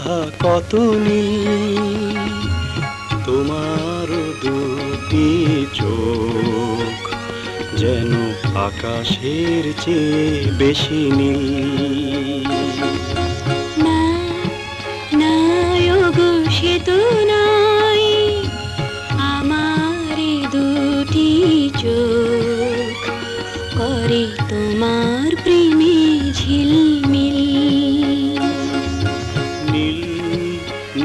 আহা কত নীল তোমার দুটি চোখ, যেন আকাশের চেয়ে বেশি নীল। না না ওগো সে তো নয়, আমার দুটি চোখ করে তোমার প্রেমে ঝিলমিল। নীল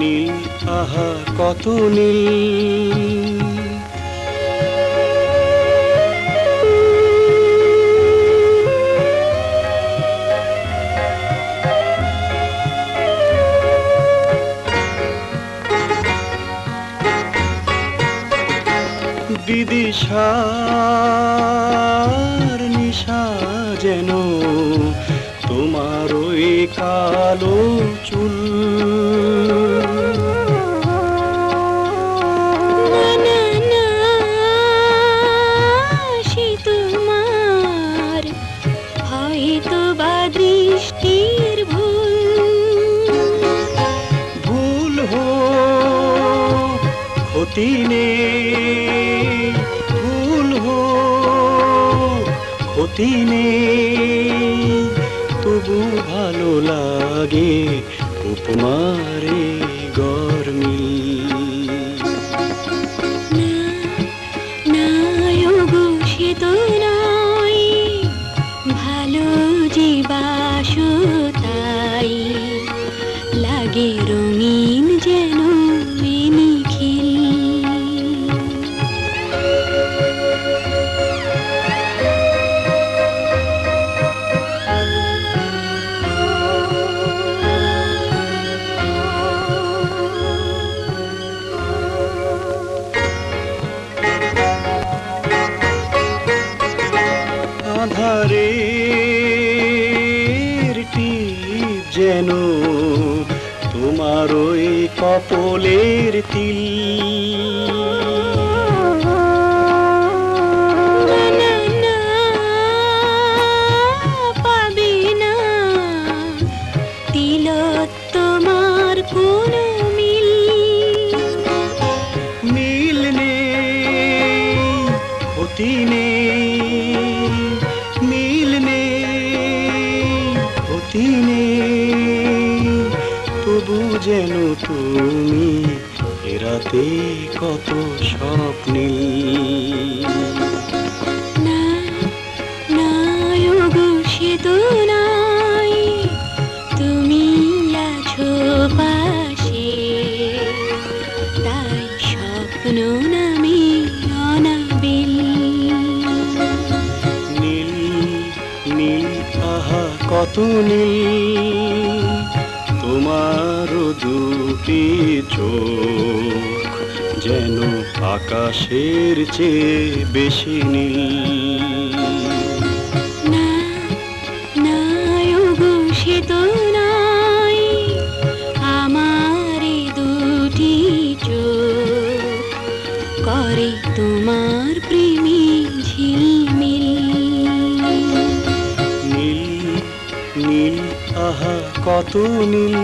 নীল আহা কত নীল। বিদিশার নিশা যেন তোমার ওই কালো চুল। না না সে তোমার হয়তো বা দৃষ্টির ভুল। ভুল হো ক্ষতি নেই, ভুল হো ক্ষতি নেই, তবু ভালো লাগে উপমারে গরমিল। না না ওগো সে তো নয়, ভালো যে বাসো তাই লাগে রঙিন যেন এ নিখিল। আঁধারের টিপ যেন তোমার ওই কপলের তিল। না না পাবে না তিলক তোমার কোনো মিল। মিল নেই ক্ষতি নেই, মিল নেই ক্ষতি নেই, তবু যেন তুমি এরাতে কত স্বপ্নীল। না না ওগো সে তো নয়, তুমি আছো পাশে তাই স্বপ্ন নামে অনাবিল। নীল নীল আহা কত নীল তোমার দুটি চোখ, যেন আকাশের চেয়ে বেশি নীল। না না ওগো সে তো নয়, আমার দুটি চোখ করে তোমার প্রেমে ঝিলমিল। নীল নীল আহা কত নীল।